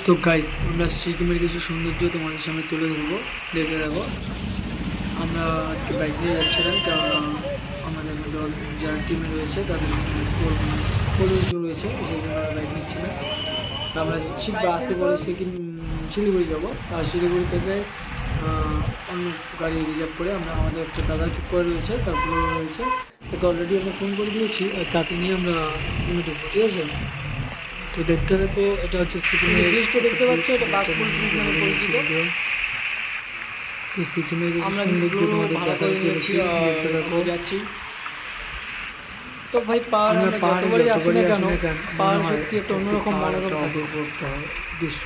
তো গাইস আমরা সিকিমের কিছু সৌন্দর্য তোমাদের সামনে তুলে ধরবো, দেখে দেখো। আমরা আজকে বাইক নিয়ে যাচ্ছিলাম, কারণ আমাদের মধ্যে যারা টিমে রয়েছে তাদের পরিবেশ রয়েছে, সেই জন্য আমরা বাইক নিচ্ছি না। তো আমরা যাচ্ছি বাসে করে সিকিম শিলিগুড়ি যাবো, আর শিলিগুড়ি থেকে অন্য গাড়ি রিজার্ভ করে আমরা আমাদের একটা দাদা ঠিক করে রয়েছে, তারপরে রয়েছে তাকে অলরেডি আমরা ফোন করে দিয়েছি, আর তাকে নিয়ে আমরা সিকিমে ঢুকবো, ঠিক আছে। তো দেখতে দেখো, এটা হচ্ছে সিকিমের ব্রিজটা দেখতে পাচ্ছ, এটা বাঘপুর ব্রিজ নামে পরিচিত। তো সিকিমের আমরা সৌন্দর্য তোমাদের ভাড়া দেখাতে করে নিয়েছি, চলেছি, দেখতে দেখো। যাচ্ছি। তো ভাই পাহাড় আমরা আমরা পাহাড়ে যতবারই আসি না কেন, পাহাড় মনে হয় সত্যি একটা অন্যরকম মনোরম থাকে। অপূর্ব একটা দৃশ্য।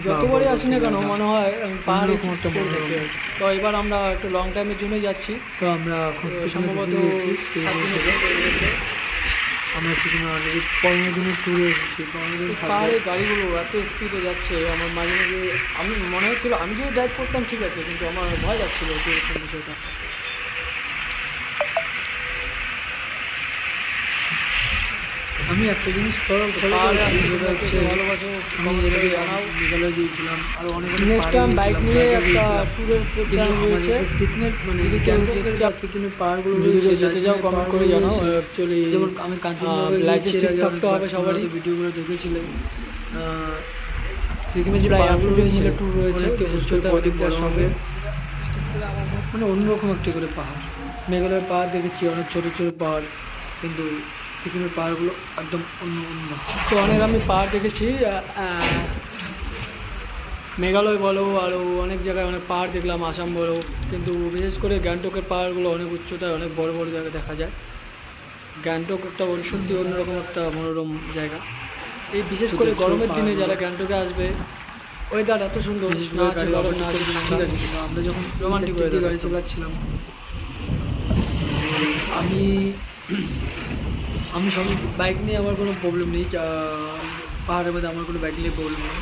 যতবারই আসি না কেন মনে হয় পাহাড়ে অন্যরকম একটা পড়ে মনোরম। থাকে। তো এবার আমরা একটু লং টাইমের জন্য যাচ্ছি, তো আমরা এখন সিকিমে সম্ভবত ঢুকে গেছি। 7 দিনের ট্যুর হয়ে গেছে। আমরা সিকিমে অলরেডি 15 দিনের ট্যুরে এসেছি, 15 দিন থাকবো। পাহাড়ে গাড়িগুলো এত স্পিডে যাচ্ছে, আমার মাঝে মাঝে আমি মনে হচ্ছিল আমি যদি ড্রাইভ করতাম ঠিক আছে, কিন্তু আমার ভয় লাগছিল এরকম বিষয়টা। আমি একটা জিনিস ভালোবাসো, আমি এর আগে মেঘালয় গিয়েছিলাম, আর অনেক নেক্সট টাইম বাইক নিয়ে একটা ট্যুরের প্রোগ্রাম রয়েছে। সিকিমের মানে যদি কেউ যেতে চাও, সিকিমের পাহাড়গুলো যদি কেউ যেতে চাও কমেন্ট করে জানাও। অ্যাকচুয়ালি যেমন আমি কাঞ্চনজঙ্ঘা লাইসেন্স ঠিক থাকতে হবে সবারই। ভিডিওগুলো দেখেছিলেন। সিকিমের যে প্রায় পাহাড়গুলো 800 রয়েছে, মিলে ট্যুর রয়েছে, অনেকটা বিশেষ করে উচ্চতা, প্রদীপদার সঙ্গে। মানে অন্যরকম একটি করে পাহাড়। মেঘালয়ের পাহাড় দেখেছি অনেক ছোট ছোট পাহাড়, কিন্তু সিকিমের পাহাড়গুলো একদম অন্য অন্য। তো অনেক আমি পাহাড় দেখেছি, মেঘালয় বলো, আরও অনেক জায়গায় অনেক পাহাড় দেখলাম, আসাম বলো, কিন্তু বিশেষ করে গ্যাংটকের পাহাড়গুলো অনেক উচ্চতায়, অনেক বড় বড় জায়গায় দেখা যায়। গ্যাংটক একটা সত্যি অন্যরকম একটা মনোরম জায়গা। এই বিশেষ করে গরমের দিনে যারা গ্যাংটকে আসবে, ওয়েদার এত সুন্দর, না আছে গরম না আছে ঠান্ডা, আমরা যখন রোমান্টিক রোমান্টিক গাড়ি চালাচ্ছিলাম, আমি আমি সব বাইক নিয়ে আমার কোনো প্রবলেম নেই, পাহাড়ের মধ্যে আমার কোনো বাইক নিয়ে প্রবলেম নেই,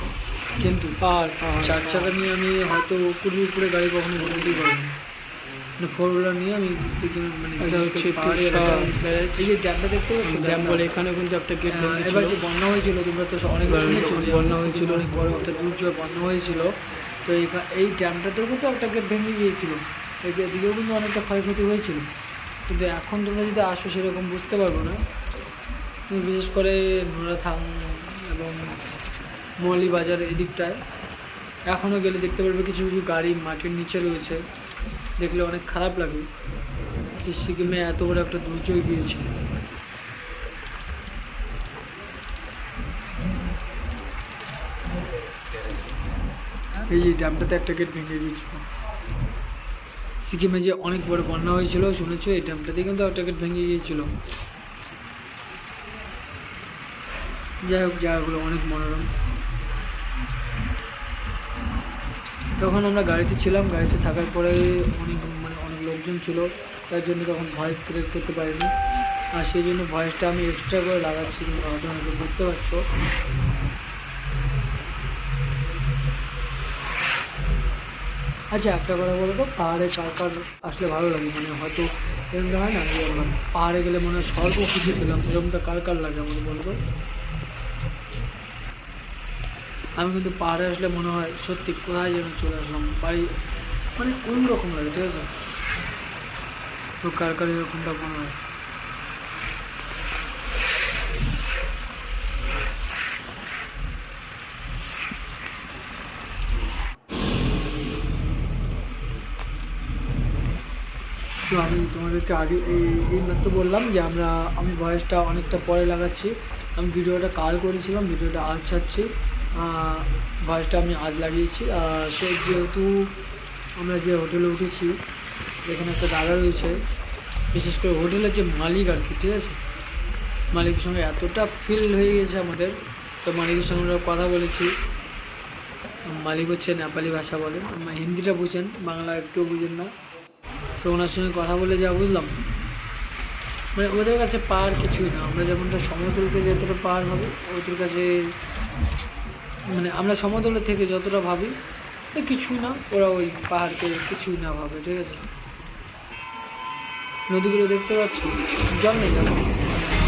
কিন্তু পাহাড় চার চাকা নিয়ে আমি হয়তো কুড়ির উপরে গাড়ি কখনো ঘোরাতেই পারবো না। মানে 4 হুইলার নিয়ে আমি সিকিমে মানে এটা হচ্ছে পাহাড়ে এই যে ড্যামটা দেখতে পাচ্ছ, ড্যাম বলে, এখানে কিন্তু একটা গেট এবার যে বন্যা হয়েছিল, তোমরা তো অনেক শুনেছো যে বন্যা হয়েছিল, অনেক বড় একটা দুর্যোগ বন্যা হয়েছিল। তো এই ড্যামটাতেও কিন্তু একটা গেট ভেঙে গিয়েছিল, এদিকেও কিন্তু অনেকটা ক্ষয়ক্ষতি হয়েছিল। কিন্তু এখন তোমরা যদি আসো সেরকম বুঝতে পারবো না। তুমি বিশেষ করে নোরাথাং এবং মৌলি বাজার এদিকটায় এখনও গেলে দেখতে পারবে কিছু কিছু গাড়ি মাটির নিচে রয়েছে, দেখলে অনেক খারাপ লাগে। সিকিমে এত বড় একটা দুর্যোগ গিয়েছে। এই যে ড্যামটাতে একটা গেট ভেঙে গিয়েছিল। সিকিমে যে অনেক বড় বন্যা হয়েছিল শুনেছো, এই ড্যামটাতে কিন্তু একটা গেট ভেঙে গিয়েছিল। যাই হোক, জায়গাগুলো অনেক মনোরম। তখন আমরা গাড়িতে ছিলাম, গাড়িতে থাকার পরে অনেক লোকজন ছিল, তার জন্য তখন ভয়েস ক্রিয়েট করতে পারিনি, আর সেই জন্য ভয়েসটা আমি এক্সট্রা করে লাগাচ্ছি, তোমরা হয়তো অনেকে বুঝতে পারছো। আচ্ছা, একটা কথা বলো তো, পাহাড়ে কার কার আসলে ভালো লাগে? মানে হয়তো এরকমটা হয় না যে আমরা পাহাড়ে গেলে মনে হয় স্বর্গ খুঁজে পেলাম, এরকমটা কার কার লাগে আমাকে বলবো। আমি কিন্তু পাহাড়ে আসলে মনে হয় সত্যি কোথায় যেন চলে আসলাম, বাড়ি, মানে অন্যরকম লাগে, ঠিক আছে। তো কার কার এরকমটা মনে হয়? তো আমি তোমাদেরকে আগে এই মাত্র বললাম যে আমি ভয়েসটা অনেকটা পরে লাগাচ্ছি। আমি ভিডিওটা কাল করেছিলাম, ভিডিওটা আজ ছাড়ছি, ভয়েসটা আমি আজ লাগিয়েছি। সে যেহেতু আমরা যে হোটেলে উঠেছি, এখানে একটা দাদা রয়েছে, বিশেষ করে হোটেলের যে মালিক আর কি, ঠিক আছে, মালিকের সঙ্গে এতটা ফিল হয়ে গেছে আমাদের। তো মালিকের সঙ্গে আমরা কথা বলেছি। মালিক হচ্ছে নেপালি ভাষা বলেন, হিন্দিটা বুঝেন, বাংলা একটুও বুঝেন না। তো ওনার সঙ্গে কথা বলে যা বুঝলাম, মানে ওদের কাছে পাহাড় কিছুই না। আমরা যেমনটা সমতলকে যতটা পাহাড় ভাবি, ওদের কাছে মানে আমরা সমতলের থেকে যতটা ভাবি কিছুই না, ওরা ওই পাহাড়কে কিছুই না ভাবে, ঠিক আছে। নদীগুলো দেখতে পাচ্ছ, জল নেই, জল নেই,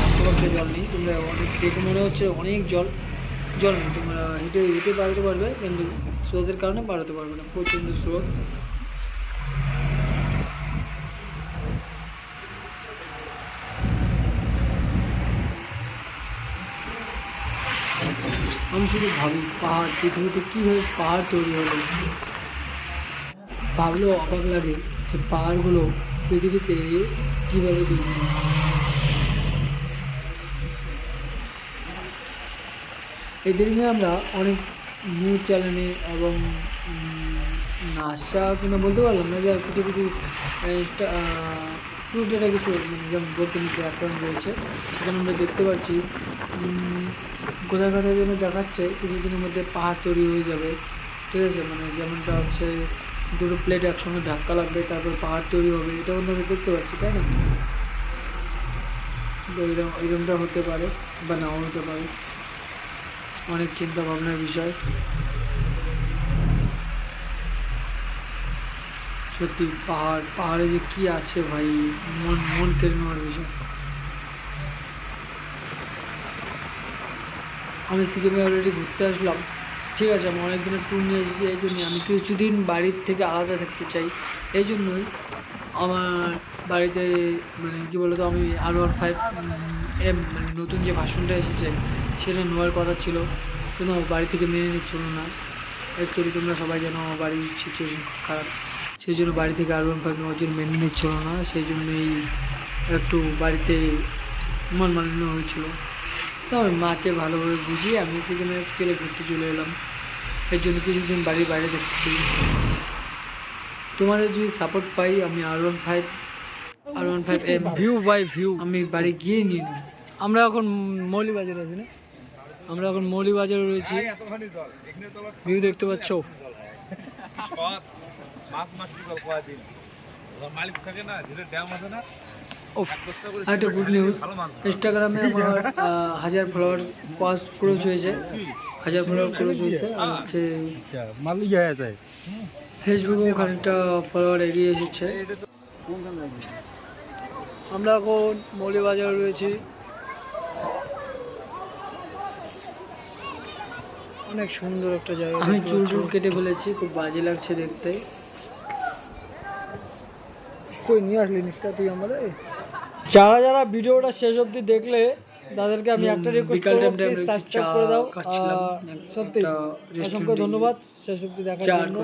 আশেপাশে জল নেই, তোমরা অনেক দেখে মনে হচ্ছে অনেক জল, জল নেই, তোমরা হেঁটে হেঁটে পারতে পারবে, কিন্তু স্রোতের কারণে পারতে পারবে না, প্রচণ্ড স্রোত। আমি শুধু ভাবি পাহাড়, পৃথিবীতে কীভাবে পাহাড় তৈরি হলো, ভাবলেও অবাক লাগে যে পাহাড়গুলো পৃথিবীতে কীভাবে তৈরি হলো। এদের নিয়ে আমরা অনেক নিউজ চ্যানেলে এবং নাসা কিনা বলতে পারলাম না, যে কিছু কিছু ট্রু ডেটা কিছু যেমন বৈজ্ঞানিক অ্যাকাউন্ট রয়েছে, সেখানে আমরা দেখতে পাচ্ছি কোথায় কোথায় যেন দেখাচ্ছে কিছুদিনের মধ্যে পাহাড় তৈরি হয়ে যাবে, ঠিক আছে, মানে যেমনটা হচ্ছে দুটো প্লেট একসঙ্গে ধাক্কা লাগবে তারপর পাহাড় তৈরি হবে, এটা কিন্তু আমরা দেখতে পাচ্ছি, তাই না? তো এরকমটা হতে পারে বা নাও হতে পারে, অনেক চিন্তা ভাবনার বিষয়। সত্যি পাহাড়ে যে কি আছে ভাই, মন কেড়ে নেওয়ার বিষয়। আমি সিকিমে অলরেডি ঘুরতে আসলাম, ঠিক আছে, আমি অনেক দিনের ট্যুর নিয়ে এসেছি, এই জন্যই আমি কিছুদিন বাড়ির থেকে আলাদা থাকতে চাই। এই জন্যই আমার বাড়িতে মানে কী বলতো, আমি R15 মানে নতুন যে ভার্সনটা এসেছে সেটা নেওয়ার কথা ছিল, কিন্তু আমার বাড়ি থেকে মেনে নিচ্ছিল না। অ্যাকচুয়ালি তোমরা সবাই জানো আমার বাড়ির সিচুয়েশন খুব খারাপ, সেই জন্য বাড়ি থেকে R15 নেওয়ার জন্য মেনে নিচ্ছিল না, সেই জন্যই একটু বাড়িতে মনমালিন্য হয়েছিল। তো আমি মাকে ভালোভাবে বুঝিয়ে আমি সেখানে চলে ঘুরতে চলে এলাম, এর জন্য কিছুদিন বাড়ির বাইরে থাকতেছি। তোমাদের যদি সাপোর্ট পাই আমি R15M ভিউ বাই ভিউ। আমি বাড়ি গিয়ে নিয়ে নেব। আমরা এখন মৌলিবাজারে আছি না, আমরা এখন মৌলিবাজারে রয়েছি, ভিউ দেখতে পাচ্ছ। একটা গুড নিউজ, ইনস্টাগ্রামে আমার 1000 ফলোয়ার ক্রস হয়েছে, 1000 ফলোয়ার ক্রস হয়েছে, আর হচ্ছে ফেসবুকেও খানিকটা ফলোয়ার এগিয়ে এসেছে। আমরা এখন মৌলিবাজারে রয়েছি, অনেক সুন্দর একটা জায়গা। আমি চুল কেটে ফেলেছি, খুব বাজে লাগছে দেখতে। কই নিয়ে আসলি নিকটা তুই আমাদের? যারা যারা ভিডিওটা শেষ অবধি দেখলে তাদেরকে আমি একটা রিকোয়েস্ট করব, প্লিজ সাবস্ক্রাইব করে দাও। সত্যি অসংখ্য ধন্যবাদ শেষ অবধি দেখার জন্য।